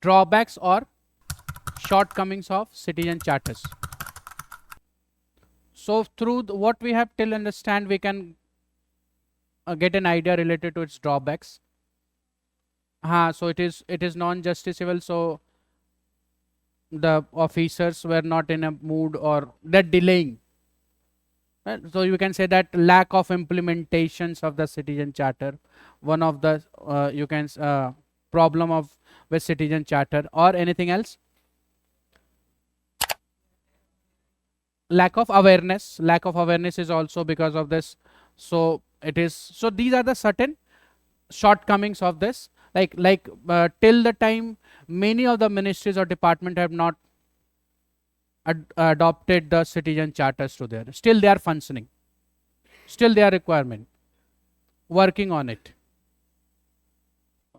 drawbacks or shortcomings of citizen charters. So through what we have till understand, we can get an idea related to its drawbacks. So it is non-justiciable, so the officers were not in a mood, or they're delaying. Right? So you can say that lack of implementations of the citizen charter, one of the problem of with citizen charter. Or anything else? Lack of awareness is also because of this. So these are the certain shortcomings of this. Till the time many of the ministries or department have not adopted the citizen charters to their, still they are functioning, still they are requirement, working on it.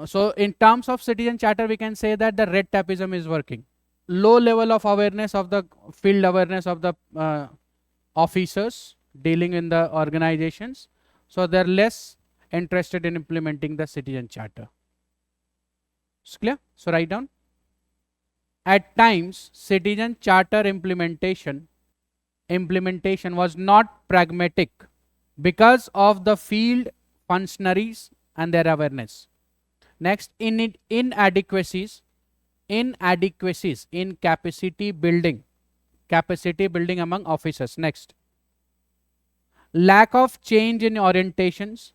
So in terms of citizen charter, we can say that the red tapeism is working. Low level of awareness of the field awareness of the officers dealing in the organizations, so they're less interested in implementing the citizen charter. It's clear? So write down. At times, citizen charter implementation was not pragmatic because of the field functionaries and their awareness. Next, inadequacies in capacity building among officers. Next, lack of change in orientations,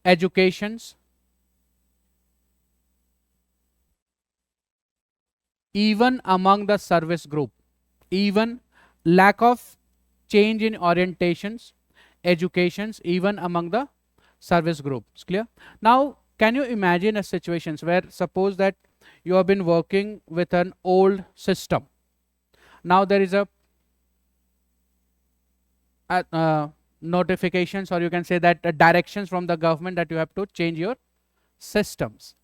educations, even among the service group, lack of change in orientations, educations, even among the service group. It's clear? Now, can you imagine a situations where suppose that you have been working with an old system. Now there is a notifications, or you can say that directions from the government that you have to change your systems,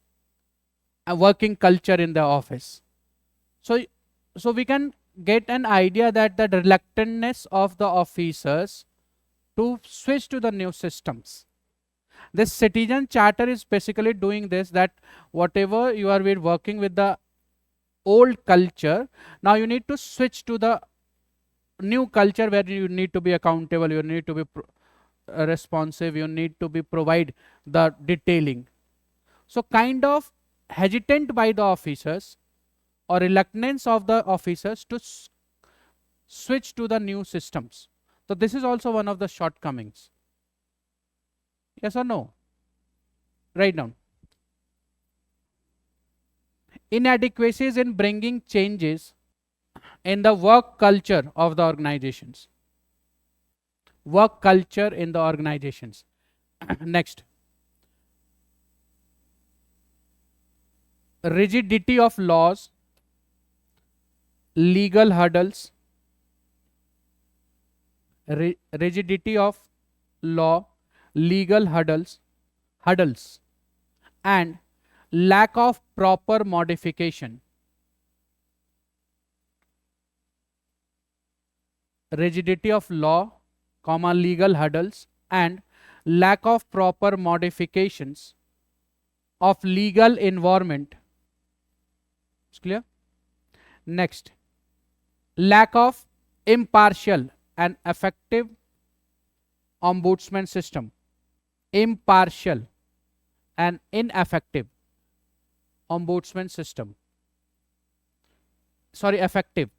a working culture in the office. So we can get an idea that the reluctantness of the officers to switch to the new systems. This citizen charter is basically doing this, that whatever you are working with the old culture, now you need to switch to the new culture where you need to be accountable, you need to be responsive, you need to be provide the detailing. So kind of hesitant by the officers, or reluctance of the officers to switch to the new systems. So this is also one of the shortcomings. Yes or no? Write down. Inadequacies in bringing changes in the work culture of the organizations. Next, rigidity of laws, legal hurdles, rigidity of law, legal hurdles, and lack of proper modification. Rigidity of law, legal hurdles, and lack of proper modifications of legal environment. It's clear? Next, lack of impartial and effective ombudsman system. Impartial and ineffective ombudsman system. Sorry, effective.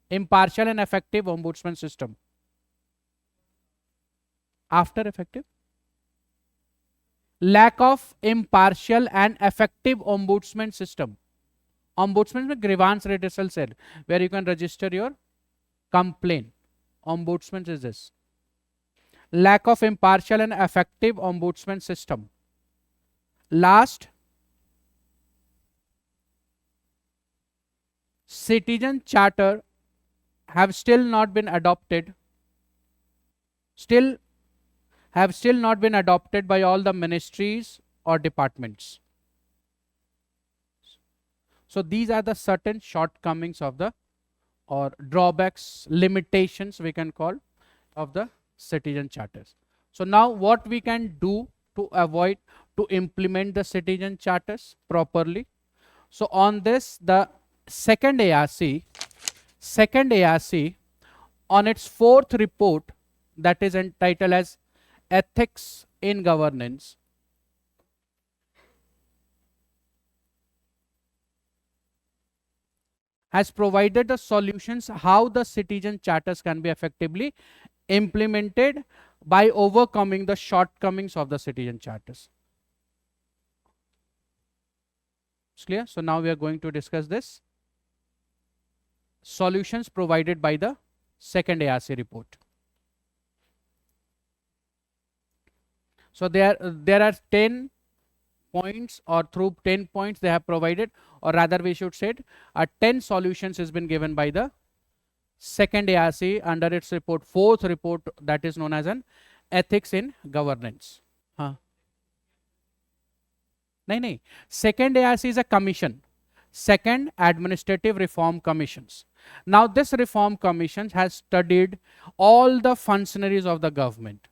Impartial and effective ombudsman system. After effective? Lack of impartial and effective ombudsman system. Ombudsman is grievance redressal cell where you can register your complaint. Ombudsman is this. Lack of impartial and effective ombudsman system. Last, citizen charter have still not been adopted. Have still not been adopted by all the ministries or departments. So these are the certain shortcomings of the, or drawbacks, limitations we can call, of the citizen charters. So now what we can do to avoid to implement the citizen charters properly? So on this, the second ARC on its fourth report, that is entitled as Ethics in Governance, has provided the solutions how the citizen charters can be effectively implemented by overcoming the shortcomings of the citizen charters. It's clear? So now we are going to discuss this. Solutions provided by the second ARC report. So there are 10 points, or through 10 points they have provided, or rather we should say 10 solutions has been given by the second ARC under its report, fourth report, that is known as an Ethics in Governance. नहीं, second ARC is a commission, second Administrative Reform Commissions. Now this reform commission has studied all the functionaries of the government,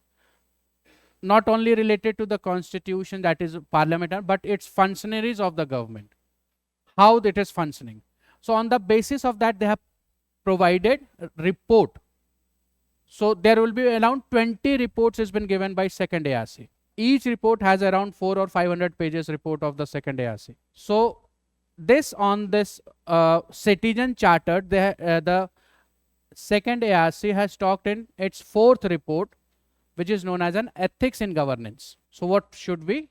not only related to the constitution, that is parliament, but its functionaries of the government, how it is functioning. So on the basis of that, they have provided a report. So there will be around 20 reports has been given by second ARC. Each report has around 400 or 500 pages report of the second ARC. So this on this citizen charter, the second ARC has talked in its fourth report, which is known as an Ethics in Governance. So what should we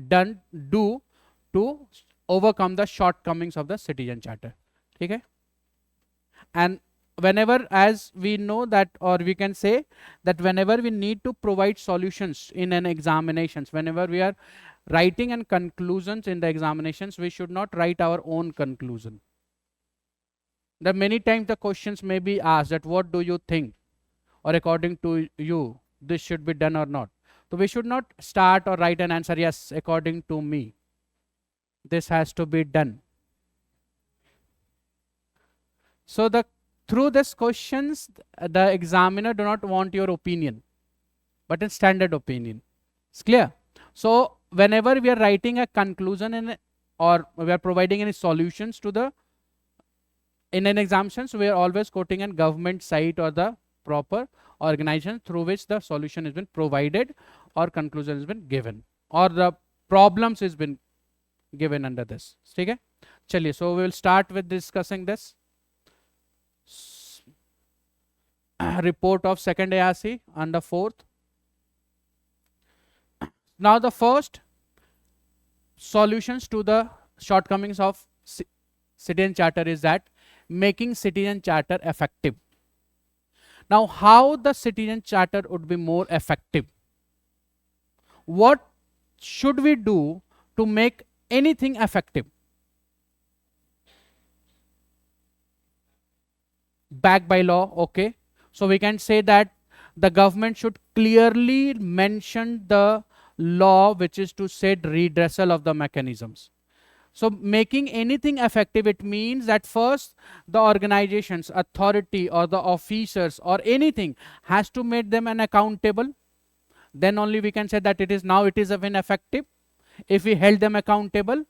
do to overcome the shortcomings of the citizen charter? Okay? And whenever, as we know that, or we can say that whenever we need to provide solutions in an examinations, whenever we are writing and conclusions in the examinations, we should not write our own conclusion. That many times the questions may be asked that what do you think, or according to you, this should be done or not. So we should not start or write an answer, yes, according to me, this has to be done. So through these questions, the examiner do not want your opinion, but a standard opinion. It's clear? So whenever we are writing a conclusion or we are providing any solutions to in an examinations, we are always quoting a government site or the proper organization through which the solution has been provided or conclusion has been given or the problems has been given under this. Okay? Chaliye, so we will start with discussing this report of second ARC and the fourth. Now the first solutions to the shortcomings of citizen charter is that making citizen charter effective. Now how the citizen charter would be more effective? What should we do to make anything effective? Backed by law, okay. So we can say that the government should clearly mention the law which is to set redressal of the mechanisms. So making anything effective, it means that first the organizations, authority or the officers or anything has to make them an accountable. Then only we can say that it is effective if we held them accountable.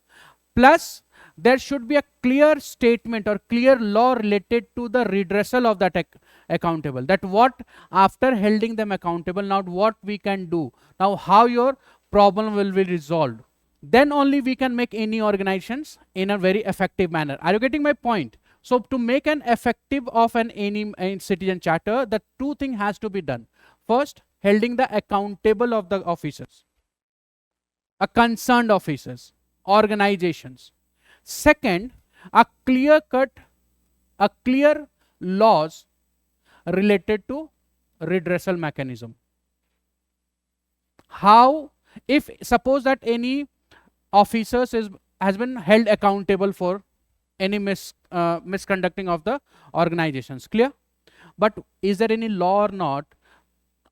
Plus there should be a clear statement or clear law related to the redressal of that accountable. That what after holding them accountable, now what we can do, now how your problem will be resolved. Then only we can make any organizations in a very effective manner. Are you getting my point? So to make an effective of any citizen charter, the two things has to be done. First, holding the accountable of the officers, a concerned officers, organizations. Second, a clear laws related to redressal mechanism. How, if suppose that any officers has been held accountable for any misconducting of the organizations, clear? But is there any law or not?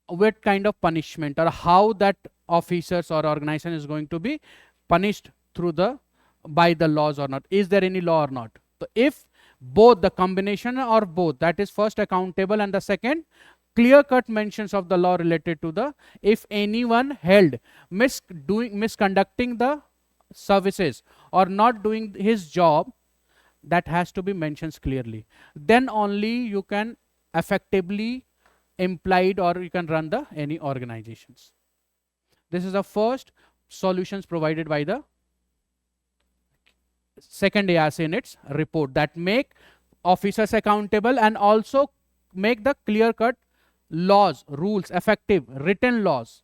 What kind of punishment or how that officers or organization is going to be punished by the laws or not? Is there any law or not? So if both, the combination or both, that is first accountable and the second clear cut mentions of the law related to the, if anyone held misconducting the services or not doing his job, that has to be mentioned clearly. Then only you can effectively implied or you can run the any organizations. This is the first solutions provided by the second IAS in its report, that make officers accountable and also make the clear cut laws, rules effective, written laws,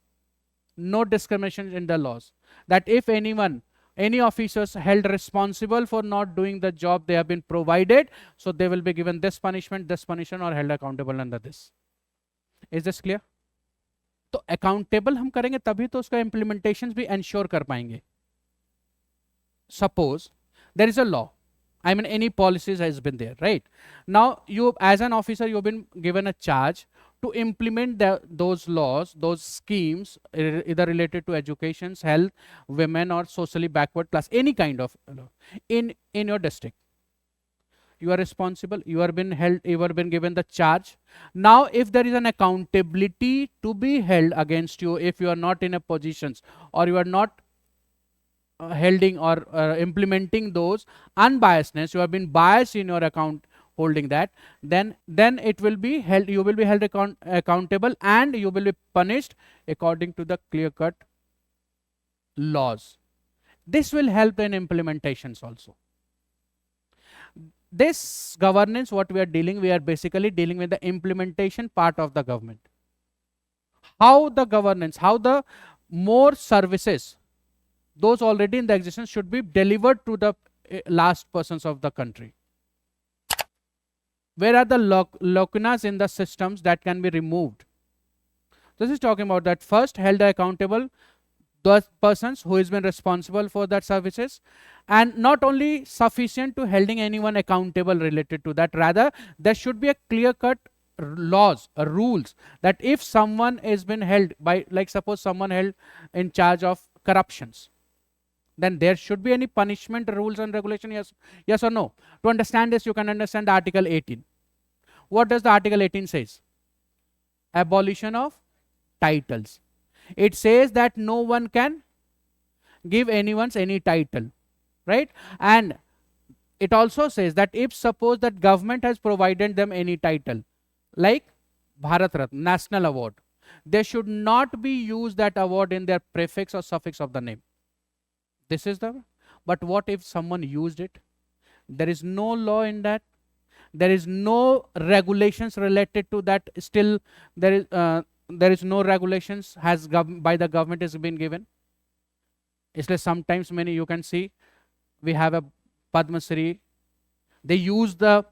no discrimination in the laws, that if any officers held responsible for not doing the job they have been provided, so they will be given this punishment, or held accountable under this. Is this clear? तो accountable हम करेंगे तभी तो उसका implementations भी ensure कर पाएंगे. Suppose there is a law, I mean any policies has been there, right? Now you as an officer you've been given a charge to implement those laws, those schemes, either related to education, health, women or socially backward class, any kind of law in your district. You are responsible, you are been held, you are been given the charge. Now if there is an accountability to be held against you, if you are not in a positions or you are not holding or implementing those unbiasedness, you have been biased in your account holding that, then it will be held, you will be held accountable and you will be punished according to the clear cut laws. This will help in implementations also. This governance, what we are basically dealing with the implementation part of the government. How the governance, how the more services, those already in the existence, should be delivered to the last persons of the country. Where are the lacunas in the systems that can be removed? This is talking about that first held accountable those persons who has been responsible for that services, and not only sufficient to holding anyone accountable related to that, rather there should be a clear cut laws, rules, that if someone has been held by, like suppose someone held in charge of corruptions, then there should be any punishment, rules and regulation, yes or no? To understand this, you can understand Article 18. What does the Article 18 says? Abolition of titles. It says that no one can give anyone's any title, right? And it also says that if suppose that government has provided them any title, like Bharat Ratna, National Award, they should not be used that award in their prefix or suffix of the name. This is the, but what if someone used it? There is no law in that. There is no regulations related to that. Still, there is no regulations has by the government has been given. Isliye sometimes many you can see, we have a Padma Shri. They use the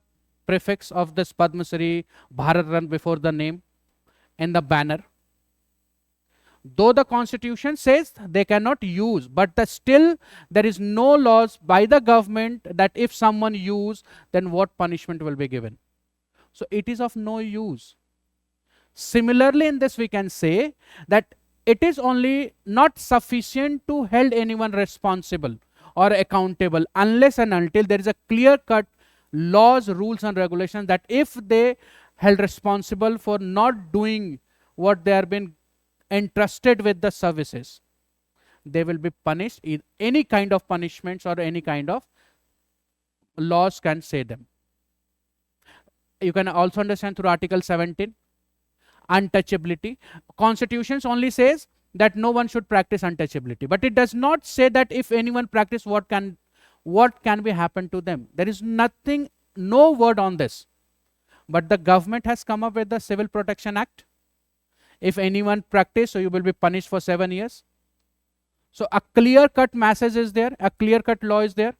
prefix of this Padma Shri, Bharat Ratna before the name in the banner. Though the constitution says they cannot use, but still there is no laws by the government that if someone use, then what punishment will be given. So it is of no use. Similarly, in this we can say that it is only not sufficient to hold anyone responsible or accountable unless and until there is a clear cut laws, rules and regulations that if they held responsible for not doing what they are being entrusted with the services, they will be punished. Any kind of punishments or any kind of laws can say them. You can also understand through Article 17, untouchability. Constitutions only says that no one should practice untouchability, but it does not say that if anyone practice what can be happen to them. There is nothing, no word on this. But the government has come up with the Civil Protection Act. If anyone practice, so you will be punished for 7 years. So a clear cut message is there, a clear cut law is there.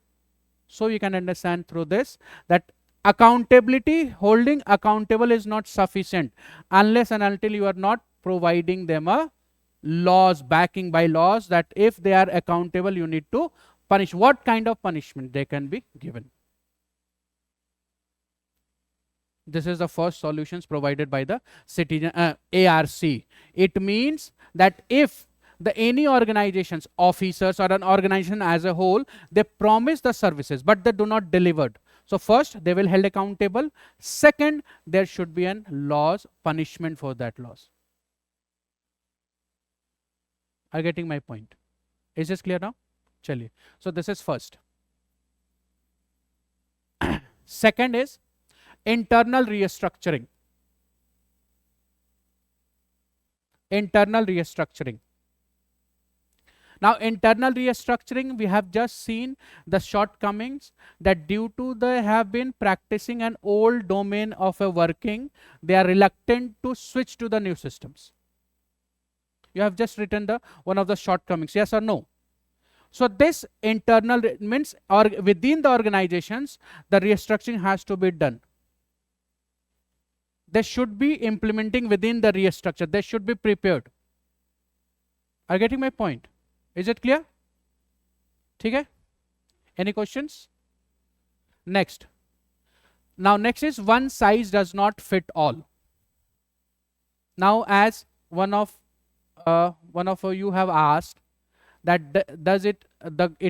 So you can understand through this that accountability, holding accountable is not sufficient unless and until you are not providing them a laws, backing by laws, that if they are accountable, you need to punish. What kind of punishment they can be given? This is the first solutions provided by the citizen ARC. It means that if any organizations, officers or an organization as a whole, they promise the services but they do not deliver. So first, they will held accountable. Second, there should be an laws, punishment for that loss. Are you getting my point? Is this clear now? Chaliye. So this is first. Second is internal restructuring. Internal restructuring. Now, internal restructuring, we have just seen the shortcomings that due to they have been practicing an old domain of a working, they are reluctant to switch to the new systems. You have just written the one of the shortcomings, yes or no? So this internal means, or within the organizations, the restructuring has to be done. They should be implementing within the restructure. They should be prepared. Are you getting my point? Is it clear? Okay? Any questions? Next. Now next is one size does not fit all. Now as one of you have asked that does it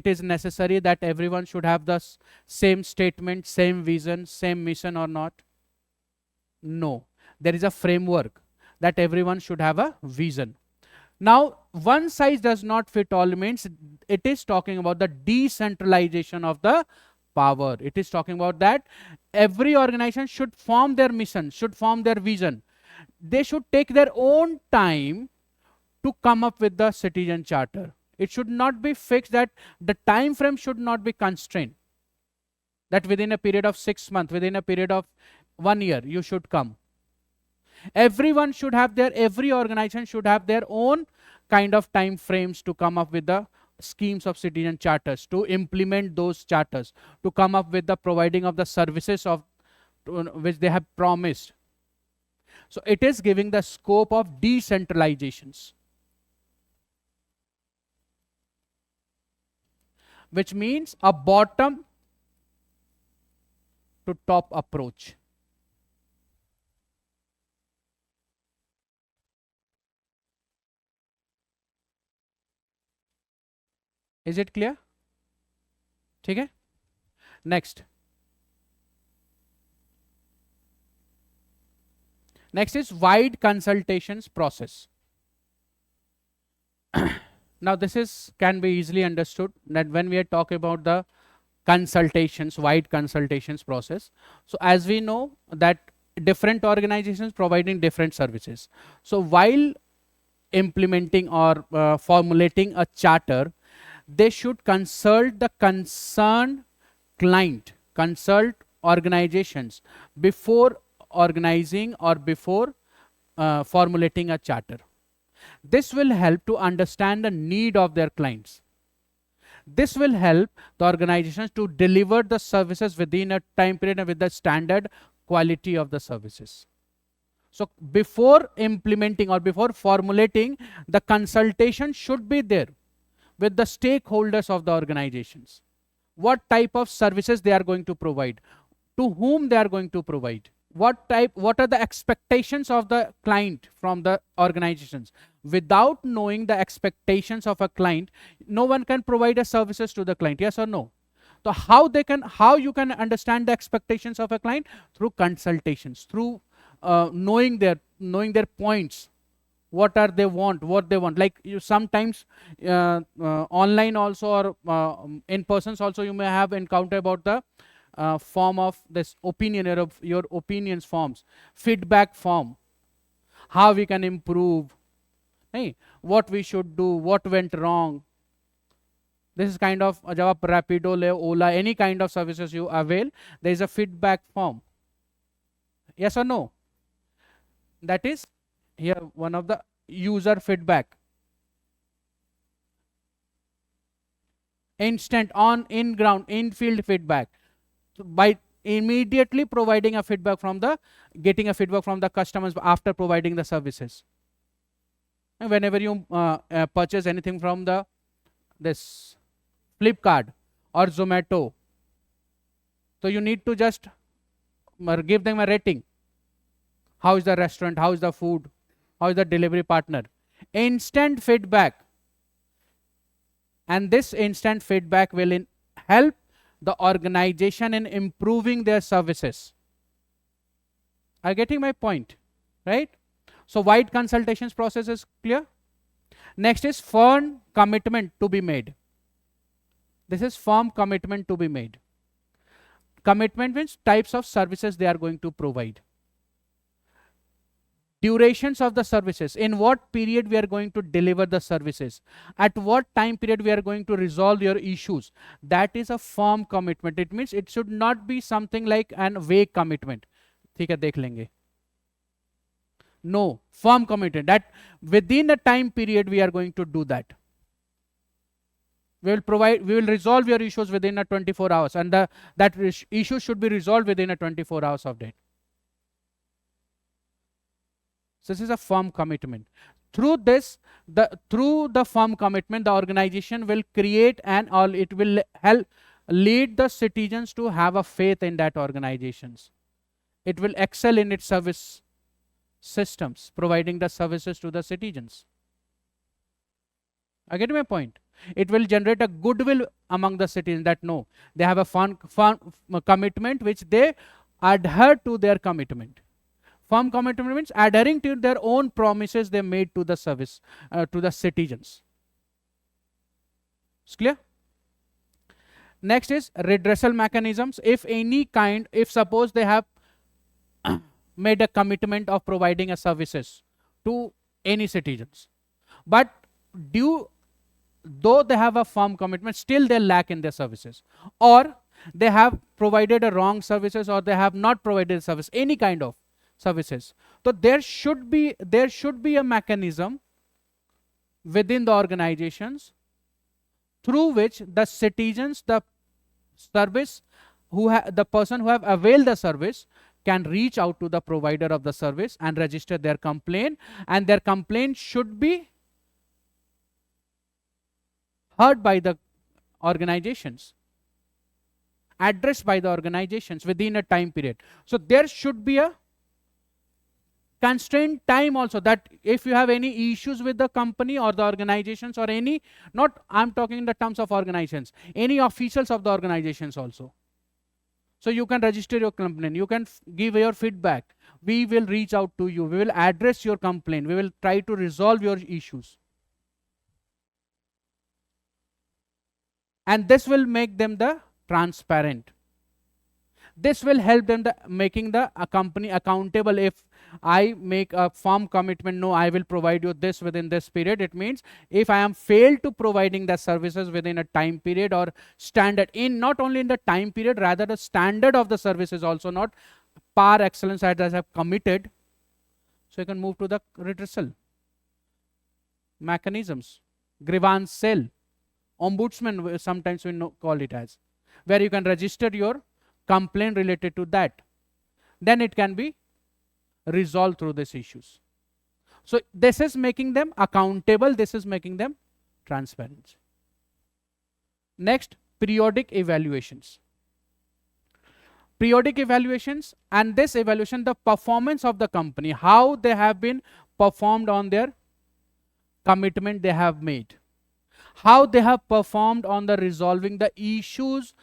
is necessary that everyone should have the same statement, same vision, same mission or not? No. There is a framework that everyone should have a vision. Now, one size does not fit all means it is talking about the decentralization of the power. It is talking about that every organization should form their mission, should form their vision. They should take their own time to come up with the citizen charter. It should not be fixed, that the time frame should not be constrained. That within a period of 6 months, within a period of 1 year, you should come. Everyone should have every organization should have their own kind of time frames to come up with the schemes of citizen charters, to implement those charters, to come up with the providing of the services of which they have promised. So it is giving the scope of decentralizations, which means a bottom to top approach. Is it clear? Okay? Next. Next is wide consultations process. Now this can be easily understood that when we are talking about the consultations, wide consultations process. So as we know that different organizations providing different services. So while implementing or formulating a charter, they should consult the concerned client, consult organizations before organizing or before formulating a charter. This will help to understand the need of their clients. This will help the organizations to deliver the services within a time period and with the standard quality of the services. So before implementing or before formulating, the consultation should be there with the stakeholders of the organizations. What type of services they are going to provide, to whom they are going to provide, what are the expectations of the client from the organizations. Without knowing the expectations of a client, no one can provide a services to the client, yes or no? So how you can understand the expectations of a client? Through consultations, through knowing their points. What they want. Like you sometimes online also or in persons also you may have encountered about the form of this opinion, your opinions forms, feedback form, how we can improve, hey, what we should do, what went wrong. This is kind of जब आप Rapido ले, Ola, any kind of services you avail, there is a feedback form. Yes or no? That is here one of the user feedback. Instant in ground, in field feedback. So by immediately providing a feedback getting a feedback from the customers after providing the services. And whenever you purchase anything from this Flipkart or Zomato, so you need to just give them a rating. How is the restaurant? How is the food? How is the delivery partner? Instant feedback. And this instant feedback will help the organization in improving their services. Are you getting my point? Right? So wide consultations process is clear. Next is firm commitment to be made. This is firm commitment to be made. Commitment means types of services they are going to provide. Durations of the services, in what period we are going to deliver the services, at what time period we are going to resolve your issues. That is a firm commitment. It means it should not be something like an vague commitment. ठीक है, देख लेंगे. No, firm commitment that within a time period we are going to do that. We will resolve your issues within a 24 hours, and that issue should be resolved within a 24 hours of date. So this is a firm commitment. Through the firm commitment, the organization will create it will help lead the citizens to have a faith in that organizations. It will excel in its service systems, providing the services to the citizens. I get my point. It will generate a goodwill among the citizens that no, they have a firm commitment which they adhere to their commitment. Firm commitment means adhering to their own promises they made to the service, to the citizens. It's clear? Next is redressal mechanisms. If suppose they have made a commitment of providing a services to any citizens, but though they have a firm commitment, still they lack in their services, or they have provided a wrong services, or they have not provided service, any kind of services. So there should be a mechanism within the organizations through which the citizens, the person who have availed the service can reach out to the provider of the service and register their complaint, and their complaint should be heard by the organizations, addressed by the organizations within a time period. So there should be a constrained time also, that if you have any issues with the company or the organizations, or any, not I'm talking in the terms of organizations, any officials of the organizations also. So you can register your complaint, you can give your feedback, we will reach out to you, we will address your complaint, we will try to resolve your issues. And this will make them the transparent. This will help them making the company accountable. If I make a firm commitment, no, I will provide you this within this period. It means if I am failed to providing the services within a time period or standard, in not only in the time period, rather the standard of the service is also not par excellence as I have committed. So you can move to the redressal mechanisms, grievance cell, ombudsman sometimes we call it as, where you can register your complaint related to that. Then it can be resolved through these issues. So this is making them accountable, this is making them transparent. Next, periodic evaluations. Periodic evaluations, and this evaluation, the performance of the company, how they have been performed on their commitment they have made, how they have performed on the resolving the issues,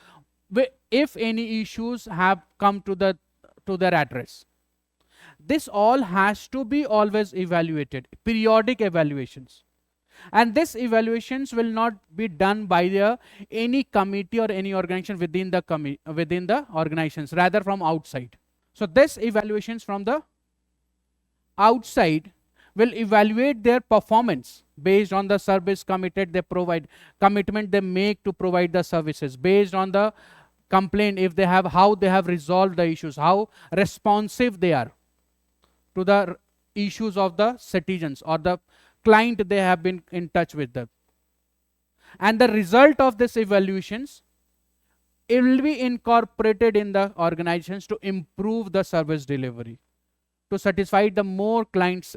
if any issues have come to their address. This all has to be always evaluated, periodic evaluations. And this evaluations will not be done by any committee or any organization within the organizations, rather from outside. So this evaluations from the outside will evaluate their performance based on the service commitment they make to provide the services, based on the complaint, if they have, how they have resolved the issues, how responsive they are to the issues of the citizens or the client they have been in touch with them. And the result of this evaluations, it will be incorporated in the organizations to improve the service delivery, to satisfy the more clients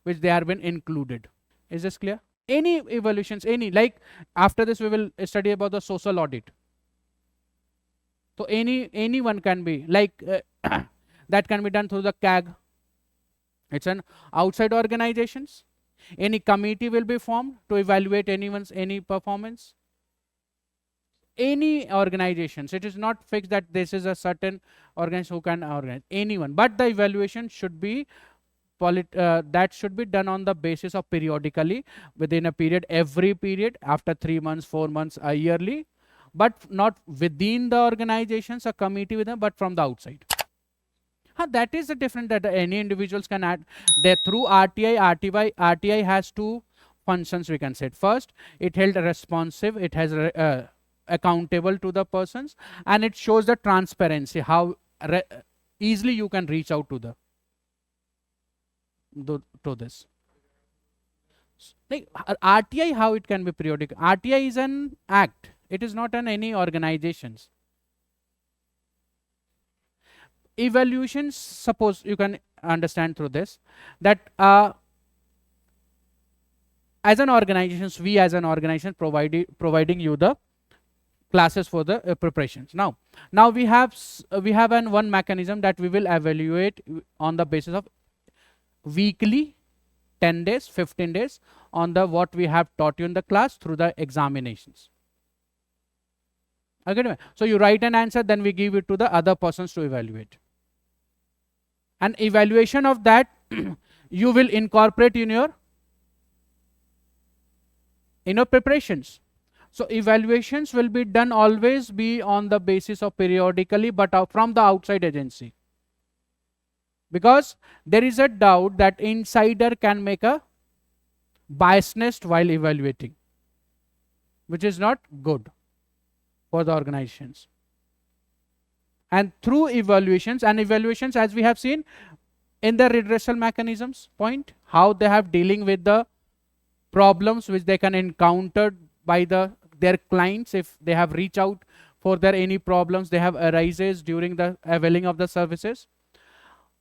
which they have been included. Is this clear? Any evaluations, like after this we will study about the social audit. So anyone can be like that can be done through the CAG. It's an outside organizations. Any committee will be formed to evaluate any performance. any organizations. It is not fixed that this is a certain organization who can organize, anyone. But the evaluation should be that should be done on the basis of periodically, within a period, every period, after 3 months, 4 months, yearly, but not within the organizations, a committee with them, but from the outside. That is the difference that any individuals can add. There through RTI has two functions, we can say. First, it held responsive, it has accountable to the persons, and it shows the transparency, how easily you can reach out to the to this. Like RTI, how it can be periodic? RTI is an act. It is not an any organizations. Evaluations, suppose you can understand through this, that as an organization, we as an organization providing you the classes for the preparations. Now we have one mechanism that we will evaluate on the basis of weekly, 10 days, 15 days, on the what we have taught you in the class through the examinations. Okay, so you write an answer, then we give it to the other persons to evaluate. And evaluation of that you will incorporate in your preparations. So evaluations will be done, always be on the basis of periodically, but from the outside agency. Because there is a doubt that insider can make a biasness while evaluating, which is not good for the organizations. And through evaluations, as we have seen in the redressal mechanisms point, how they have dealing with the problems which they can encounter by their clients if they have reached out for their any problems they have arises during the availing of the services.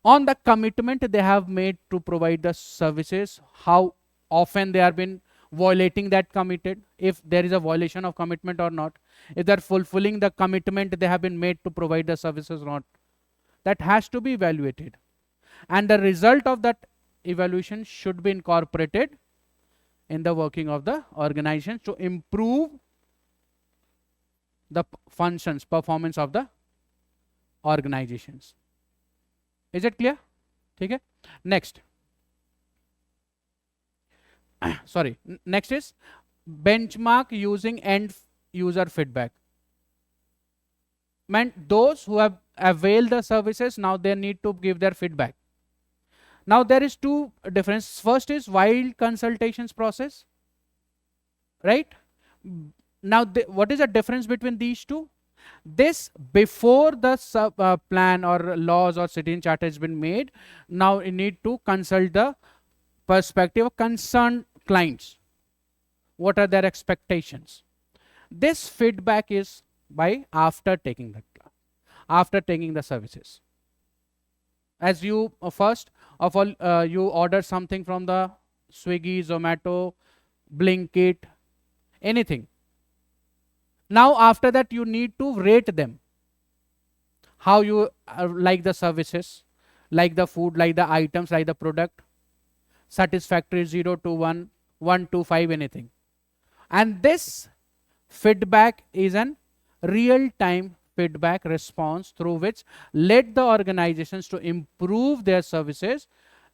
On the commitment they have made to provide the services, how often they have been violating that committed, if there is a violation of commitment or not, if they are fulfilling the commitment they have been made to provide the services or not, that has to be evaluated. And the result of that evaluation should be incorporated in the working of the organization to improve the functions, performance of the organizations. Is it clear? Okay. Next. Sorry. Next is benchmark using end user feedback. Meant those who have availed the services, now they need to give their feedback. Now there is two differences. First is wild consultations process, right? Now what is the difference between these two? This before the plan or laws or citizen charter has been made, now you need to consult the perspective of concerned clients. What are their expectations? This feedback is by after taking the class, after taking the services. As you first of all you order something from the Swiggy, Zomato, Blinkit, anything. Now after that you need to rate them, how you like the services, like the food, like the items, like the product, satisfactory 0 to 1, 1 to 5, anything. And this feedback is an real-time feedback response through which led the organizations to improve their services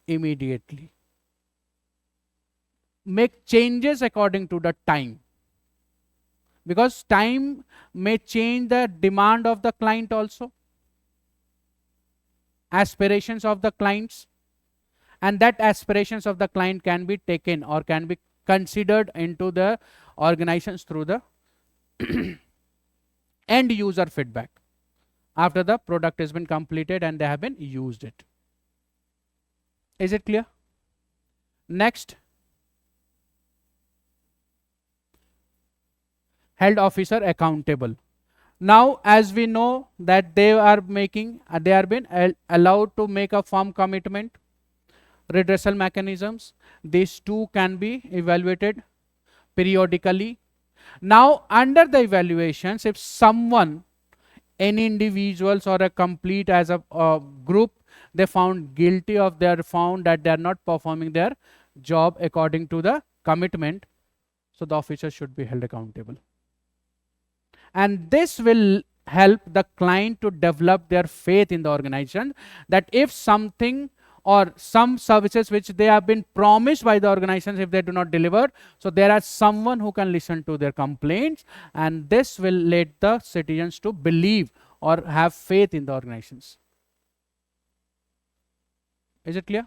immediately. Make changes according to the time. Because time may change the demand of the client also, aspirations of the clients, and that aspirations of the client can be taken or can be considered into the organizations through the end user feedback after the product has been completed and they have been used it. Is it clear? Next, held officer accountable. Now as we know that they are been allowed to make a firm commitment, redressal mechanisms, these two can be evaluated periodically. Now under the evaluations, if someone, any individuals or a complete as a group, they found guilty of found that they are not performing their job according to the commitment, so the officer should be held accountable. And this will help the client to develop their faith in the organization, that if something or some services which they have been promised by the organizations, if they do not deliver, so there are someone who can listen to their complaints, and this will let the citizens to believe or have faith in the organizations. Is it clear?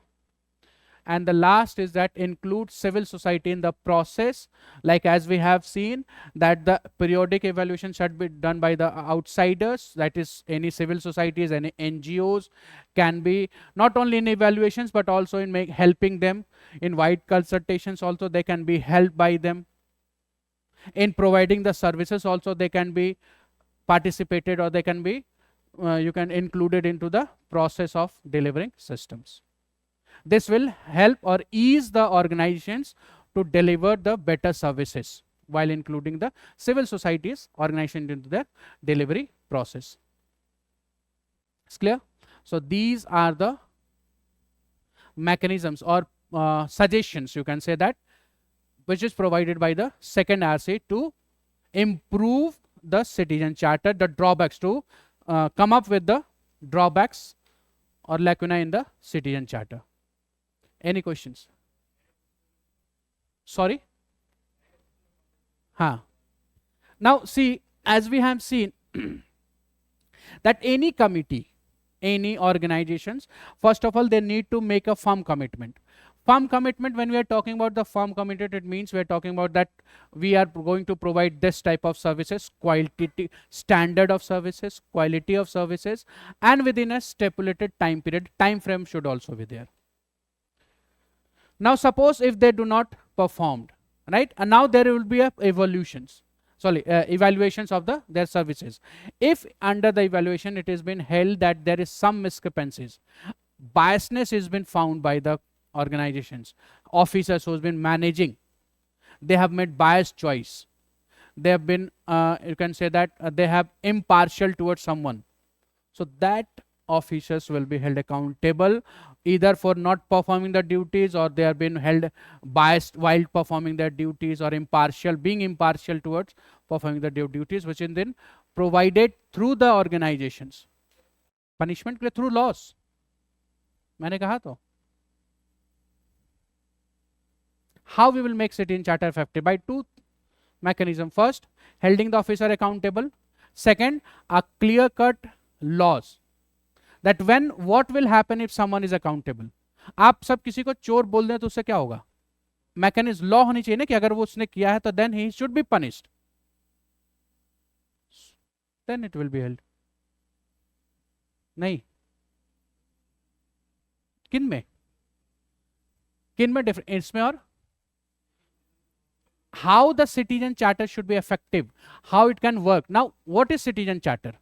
And the last is that include civil society in the process, like as we have seen that the periodic evaluation should be done by the outsiders, that is any civil societies, any NGOs can be not only in evaluations but also in helping them in wide consultations, also they can be helped by them in providing the services, also they can be participated, or they can be you can included into the process of delivering systems. This will help or ease the organizations to deliver the better services while including the civil societies organization into the delivery process. It's clear? So these are the mechanisms or suggestions, you can say that, which is provided by the second RCA to improve the citizen charter, the drawbacks, to come up with the drawbacks or lacuna in the citizen charter. Any questions? Sorry? Now see, as we have seen that any committee, any organizations, first of all they need to make a firm commitment. Firm commitment, when we are talking about the firm commitment, it means we are talking about that we are going to provide this type of services, quality, standard of services, quality of services, and within a stipulated time period. Time frame should also be there. Now suppose if they do not performed, right, and now there will be evaluations of their services. If under the evaluation it has been held that there is some discrepancies, biasness has been found by the organizations, officers who has been managing, they have made biased choice, they have been you can say that they have impartial towards someone, so that officers will be held accountable either for not performing the duties, or they have been held biased while performing their duties, or being impartial towards performing the duties, which is then provided through the organizations. Punishment through laws, मैंने कहा तो. How we will make citizen charter effective? By two mechanisms. First, holding the officer accountable. Second, a clear-cut laws. That when what will happen if someone is accountable. आप सब किसी को चोर बोल दें तो उससे क्या होगा? मैकेनिज्म, लॉ होनी चाहिए ना कि अगर वो उसने किया है तो then he should be punished. Then it will be held. नहीं, किन में डिफरेंट इसमें. और how the citizen charter should be effective, how it can work. Now what is citizen charter?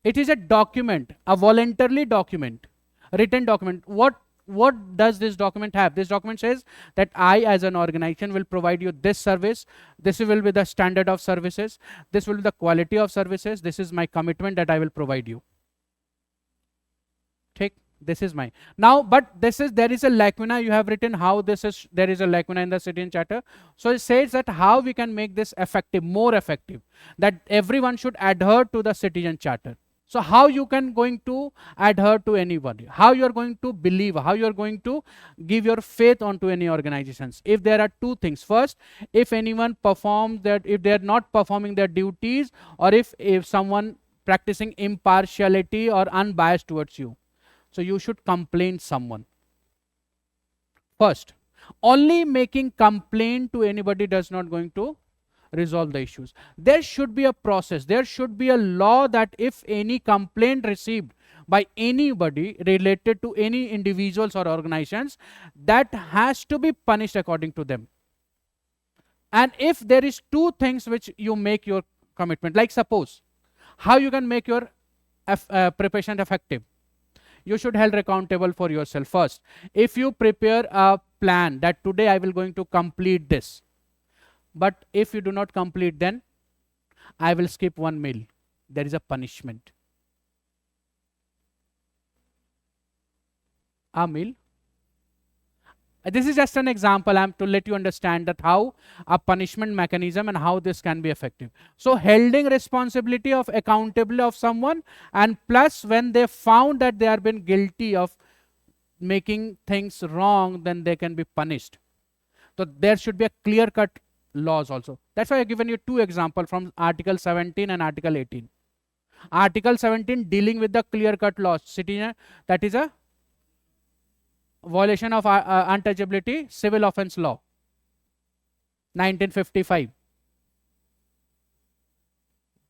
It is a document, a voluntarily document, written document. What does this document have? This document says that I as an organization will provide you this service, this will be the standard of services, this will be the quality of services, this is my commitment that I will provide you. Take, this is my. Now, but there is a lacuna, you have written how there is a lacuna in the citizen charter. So it says that how we can make this effective, more effective, that everyone should adhere to the citizen charter. So how you can going to adhere to anybody, how you are going to believe, how you are going to give your faith onto any organizations. If there are two things. First, if anyone performs that, if they are not performing their duties, or if someone practicing impartiality or unbiased towards you, so you should complain someone. First, only making complaint to anybody does not going to resolve the issues. There should be a process, there should be a law that if any complaint received by anybody related to any individuals or organizations, that has to be punished according to them. And if there is two things which you make your commitment, like suppose, how you can make your preparation effective? You should hold accountable for yourself. First, if you prepare a plan that today I will going to complete this, but if you do not complete, then I will skip one meal. There is a punishment. A meal. This is just an example. I'm to let you understand that how a punishment mechanism and how this can be effective. So holding responsibility of accountability of someone, and plus when they found that they have been guilty of making things wrong, then they can be punished. So there should be a clear-cut laws also. That's why I've given you two examples from Article 17 and Article 18. Article 17 dealing with the clear-cut laws. Citizen, that is a violation of untouchability, civil offense law, 1955.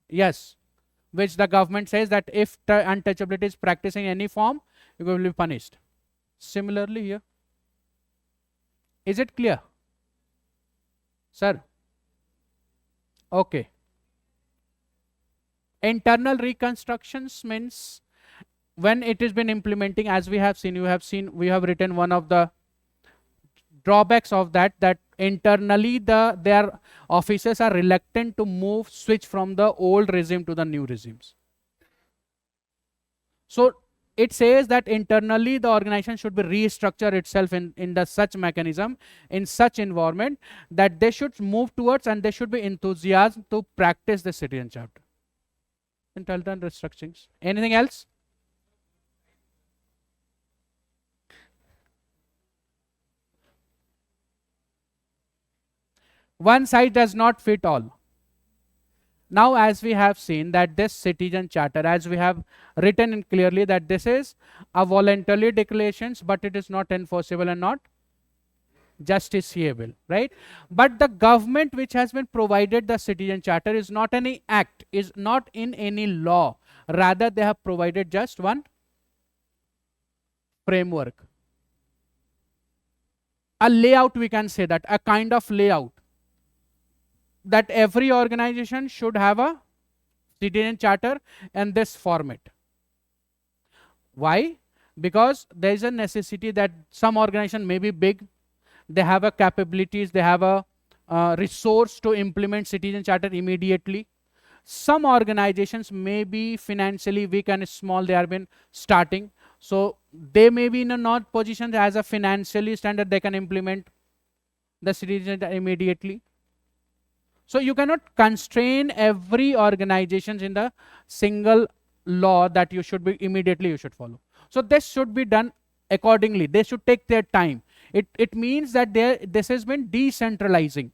Yes, which the government says that if the untouchability is practiced in any form, you will be punished. Similarly here. Is it clear? Sir? Okay. Internal reconstructions means when it has been implementing, as we have seen, we have written one of the drawbacks of that internally their officers are reluctant to switch from the old regime to the new regimes. So it says that internally the organization should be restructure itself in the such mechanism, in such environment, that they should move towards and they should be enthusiasm to practice the citizen chapter. Internal restructurings. Anything else? One size does not fit all. Now, as we have seen that this citizen charter, as we have written in clearly that this is a voluntary declarations, but it is not enforceable and not justiciable, right? But the government which has been provided the citizen charter is not any act, is not in any law. Rather, they have provided just one framework. A layout, we can say that, a kind of layout, that every organization should have a citizen charter in this format. Why? Because there is a necessity that some organization may be big, they have a capabilities, they have a resource to implement citizen charter immediately. Some organizations may be financially weak and small, they have been starting, so they may be in a not position as a financially standard they can implement the citizen charter immediately. So you cannot constrain every organization in the single law that you should be immediately you should follow. So this should be done accordingly. They should take their time. It means that this has been decentralizing,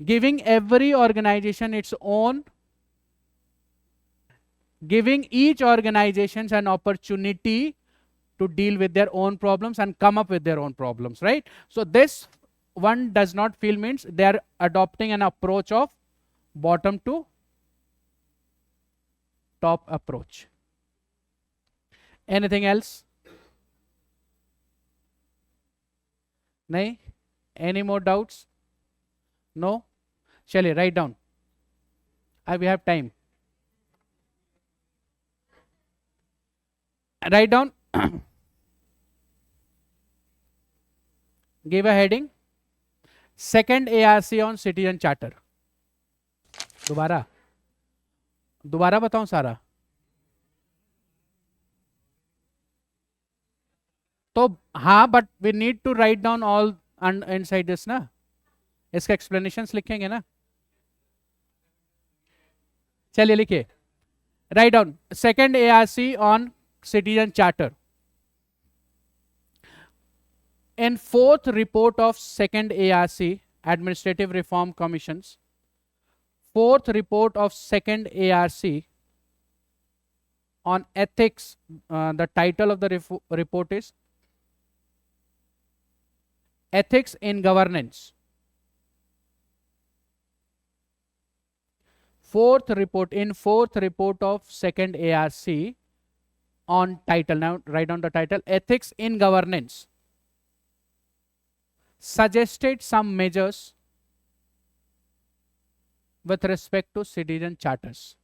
giving every organization its own, giving each organization an opportunity to deal with their own problems and come up with their own problems, right? So this one does not feel means they are adopting an approach of bottom to top approach. Anything else? Nahi? Any more doubts? No? Shall write down. We have time. Write down. Give a heading. Second ARC on citizen charter. दोबारा बताऊं सारा? तो हाँ, but we need to write down all inside this ना. इसका explanations लिखेंगे ना. चलिए लिखिए. Write down second ARC on citizen charter. In fourth report of second ARC, Administrative Reform Commissions, fourth report of second ARC on ethics, the title of the report is Ethics in Governance. Fourth report of second ARC on title, now write down the title, Ethics in Governance, suggested some measures with respect to citizen charters.